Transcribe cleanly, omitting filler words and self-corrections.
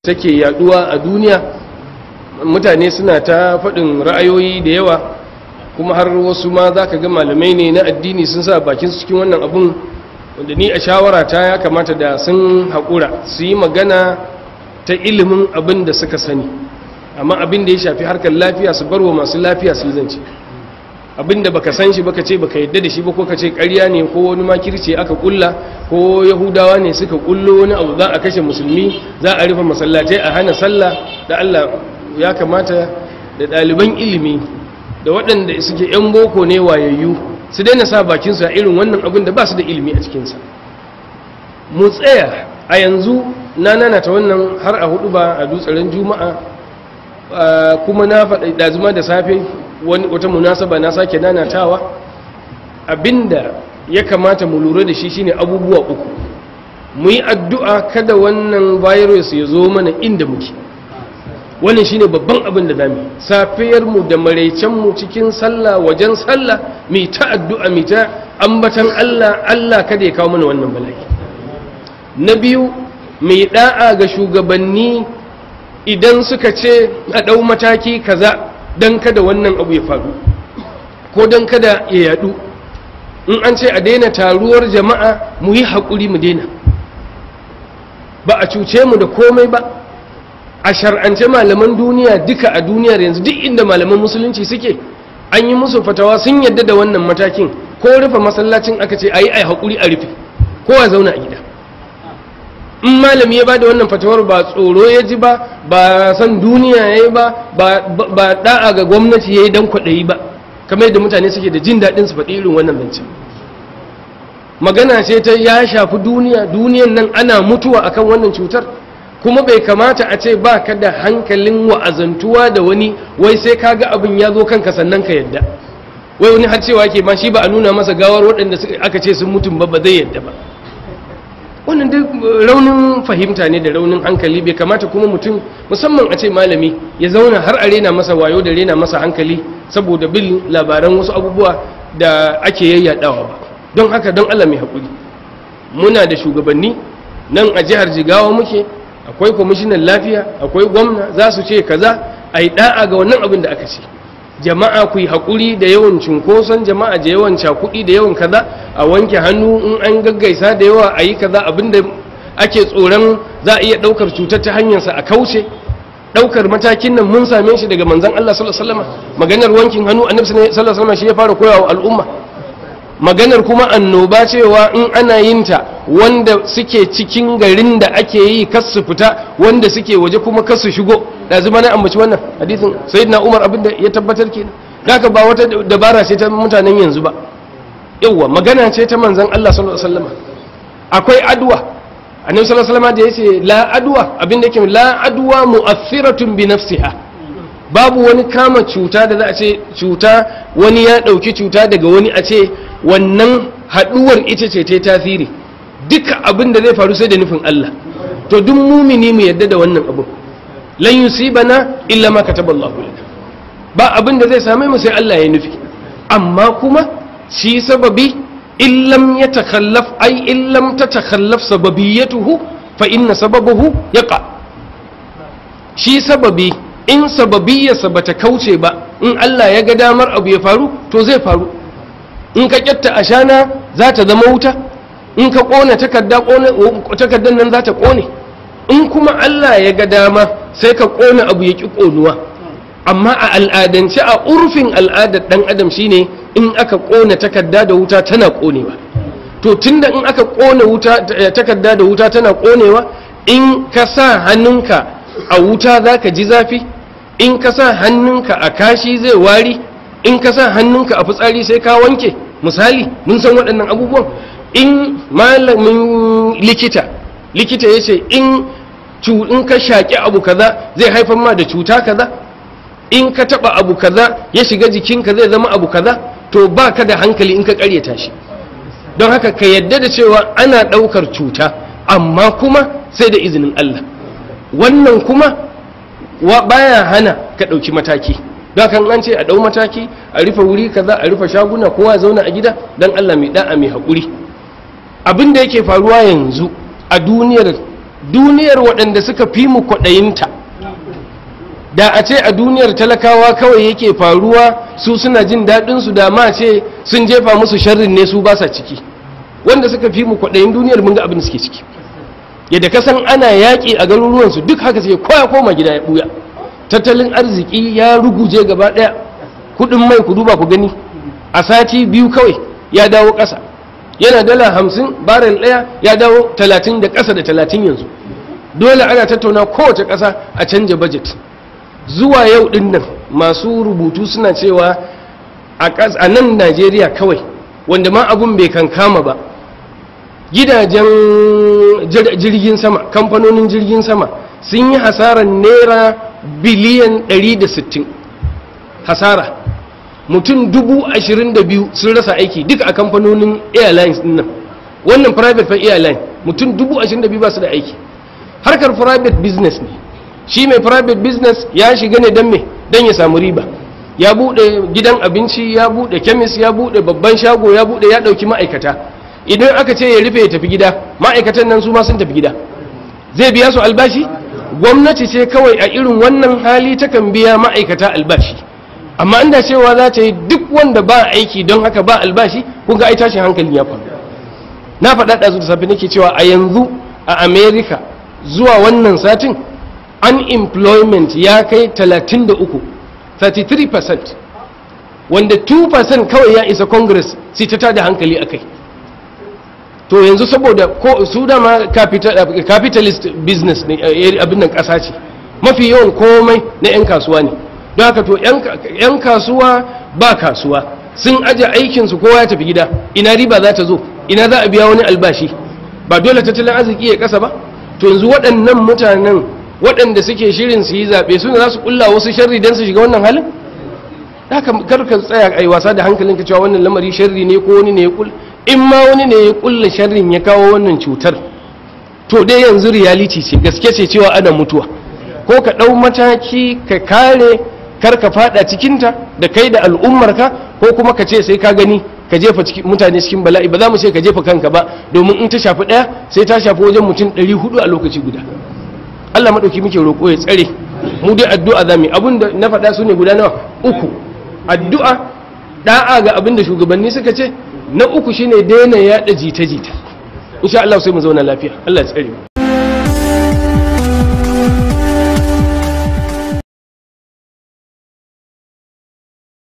take yaduwa a duniya. Mutane suna ta faɗin ra'ayoyi da yawa, kuma har wasu ma za ka ga malamai ne na addini sun sa bakin su cikin wannan abun, wanda ni a shawara ta ya kamata da sun haƙura su yi magana ta ilimin abin da suka sani, amma abin da ya shafi harkar lafiya su barwa masu lafiya su yi zance. Abin da baka san shi baka ce baka yadda da shi ba, ko ka ce ƙarya ne ko wani makirci aka kulla, ko yahudawa ne suka kullo wani abu za a kashe musulmi, za a rufe masallatai a hana sallah. Da Allah ya kamata da ɗaliban ilimi da waɗanda suke 'yan boko ne wayayyu su daina sa bakinsu a irin wannan abin da ba su da ilimi a cikinsa. Mu tsaya a yanzu, na nanata wannan har a hudu ba a dutsaren juma'a, kuma na faɗa ɗazuma da safe wata munasaba na sake nanatawa. Abinda ya kamata mu lura da shi shine abubuwa uku. Mu yi addu'a kada wannan virus ya zo mana inda muke. Wannan shine babban abin da zamu. Safiyar mu da maraicen mu cikin sallah, wajen sallah, mu ta addu'a, mu ta ambatan Allah, Allah kada ya kawo mana wannan bala'i. Na biyu, mu da'a ga shugabanni idan suka ce a dau mataki kaza dan kada wannan abu ya faru, ko dan kada ya yadu. In an ce a daina taruwar jama'a, mu yi haƙuri mu daina. Ba a cuce mu da komai ba. A shar'ance malaman duniya duka a duniyar yanzu, duk inda malaman musulunci suke, an yi musu fatawa sun yadda da wannan matakin. Ko rufe masallacin aka ce ayi ai haƙuri a rufe, kowa zauna a gida. In malami ya bada wannan fatawar ba tsoro ya ji ba, ba san duniya yayi ba da'a ga gwamnati yayi dan kwaɗayi ba, kamar yadda mutane suke da jin daɗin su faɗi irin wannan zancen. Magana ce ta ya shafi duniya, duniyan nan ana mutuwa akan wannan cutar, kuma bai kamata a ce ba ka da hankalin wa'azantuwa da wani wai sai ka ga abin ya zo kanka sannan ka yadda. Wai wani har cewa ke ma shi ba a nuna masa gawar waɗanda aka ce sun mutum ba zai yadda ba. Wannan duk raunin fahimta ne da raunin hankali. Bai kamata kuma mutum, musamman a ce malami, ya zauna har a rena masa wayo da rena masa hankali saboda bin labaran wasu abubuwa da ake yayyadawa ba. Don haka don Allah mai haƙuri. Muna da shugabanni nan a jihar Jigawa muke, akwai kwamishinan lafiya, akwai gwamna, za su ce kaza, a yi da'a ga wannan abin da aka ce. Jama'a ku yi haƙuri da yawan cunkoson jama'a, da yawan cakuɗi, da yawan kaza, a wanke hannu in an gaggaisa da yawa, a yi kaza. Abinda ake tsoron za a iya ɗaukar cutar ta hanyarsa a kauce. Ɗaukar matakin nan mun same shi daga manzon Allah sallallahu alaihi wasallam. Maganar wankin hannu annabi sallallahu alaihi wasallam shi ya fara koyawa al'umma. Maganar kuma annoba cewa in ana yin ta, wanda suke cikin garin da ake yi kas su fita, wanda suke waje kuma kas su shigo. Da zuma na ambaci wannan hadisin sayyidina Umar, abinda ya tabbatar kenan. Haka ba wata dabara ce ta mutanen yanzu ba, yawa magana ce ta manzon Allah sallallahu alaihi wasallam. Akwai adwa, annabi sallallahu alaihi wasallam da yace la adwa, abinda yake la adwa mu'athiratun bi nafsiha. Babu wani kama cuta da za a ce cuta, wani ya ɗauki cuta daga wani a ce wannan haɗuwar ita ce ta tasiri. Duka abin da zai faru sai da nufin Allah. To duk mumini mu yadda da wannan abu. Lan yusibana illa ma kataballahu lana. Ba abin da zai same mu sai Allah ya nufi. Amma kuma shi sababi illam yatakhallaf, ay illam tatakhallaf sababiyatuhu fa inna sababahu yaqa. Shi sababi, in sababiyarsa ba ta kauce ba, in Allah ya ga damar abu ya faru to zai faru. In ka kyatta ashana za ta zama wuta, in ka kona takardar nan za ta kone. In kuma Allah ya ga dama sai ka kona abu ya ki konuwa. Amma a al'adance, a urfin al'adar dan adam shine in aka kona takarda da wuta tana konewa. To tunda in aka kona takarda da wuta tana konewa, in ka sa hannunka a wuta za ka ji zafi, in ka sa hannunka a kashi zai wari, in ka sa hannunka a fitsari sai ka wanke. Misali, mun san waɗannan abubuwan. In malamin likita ya ce in ka shaƙi abu kaza zai haifar ma da cuta kaza, in ka taɓa abu kaza ya shiga jikinka zai zama abu kaza, to ba ka da hankali in ka ƙaryata shi. Don haka ka yadda da cewa ana ɗaukar cuta, amma kuma sai da izinin Allah. Wannan kuma baya hana ka ɗauki mataki. Don kan an ce a ɗau mataki, a rufe wuri kaza, a rufe shaguna, kowa zauna a gida, don Allah mai da'a mai haƙuri. Abin da yake faruwa yanzu a duniyar duniyar waɗanda suka fi mu kwaɗayinta. Da a ce a duniyar talakawa kawai yake faruwa su suna jin daɗinsu, da ma ce sun jefa musu sharrin ne su ba sa ciki. Wanda suka fi mu kwaɗayin duniyar mun ga abin da suke ciki. Yadda ka san ana yaƙi a garuruwansu duk haka suke, koya koma gida ya ɓuya. Tattalin arziki ya ruguje gaba ɗaya. Kuɗin mai ku duba ku gani, a sati biyu kawai ya dawo ƙasa. Yana $50 barrel ɗaya ya dawo 30 da ƙasa da 30 yanzu. Dole ana tattauna kowace ƙasa a canja budget. Zuwa yau ɗin nan masu rubutu suna cewa a nan Najeriya kawai, wanda ma abun bai kankama ba, gidajen jirgin sama, kamfanonin jirgin sama sun yi hasarar naira biliyan 160 hasara. Mutum 22,000 sun rasa aiki duka a kamfanonin airlines din nan. Wannan private fa airline, mutum 22,000 ba su da aiki. Harkar private business ne. Shi mai private business ya shiga ne don me? Don ya samu riba. Ya bude gidan abinci, ya bude chemist, ya bude babban shago, ya bude, ya dauki ma'aikata. Idan aka ce ya rufe ya tafi gida, ma'aikatan nan su ma sun tafi gida. Zai biya su albashi? Gwamnati ce kawai a irin wannan hali takan biya ma'aikata albashi. Amma inda cewa za ta yi duk wanda ba aiki don haka ba albashi, kun ga ai tashin hankali ya faru. Na faɗa ɗazu da safe nake cewa a yanzu a America zuwa wannan satin unemployment ya kai 33%, wanda 2% kawai ya isa Congress sai ta tada hankali akai. To yanzu saboda ko su dama capitalist business ne, abin nan ƙasa ce, mafi yawan komai na 'yan kasuwa ne. Don haka to 'yan kasuwa ba kasuwa sun aje aikinsu, kowa ya tafi gida, ina riba za ta zo, ina za a biya wani albashi, ba dole tattalin arziki ya kasa ba. To yanzu waɗannan mutanen waɗanda suke shirin su yi zaɓe su ne za su ƙulla wasu sharri don su shiga wannan halin. Haka karka tsaya a wasa da hankalin ka cewa wannan lamari sharri ne ko wani ne ya ƙulla. In ma wani ne ya ƙulla sharrin ya kawo wannan cutar, to dai yanzu reality ce, gaske ce cewa ana mutuwa. Ko ka ɗau mataki ka kare kar ka fada cikinta da kai da al'ummarka, ko kuma ka ce sai ka gani ka jefa mutane cikin bala'i. Ba za mu ce ka jefa kanka ba, domin in ta shafi ɗaya sai ta shafi wajen mutum 400 a lokaci guda. Allah maɗauki muke roƙo ya tsare mu, dai addu'a za mu yi. Abin da na faɗa su ne guda nawa? 3. Addu'a, da'a ga abin da shugabanni suka ce. Na 3 shine daina yaɗa jita-jita. Insha Allah sai mu zauna lafiya. Allah ya tsare mu.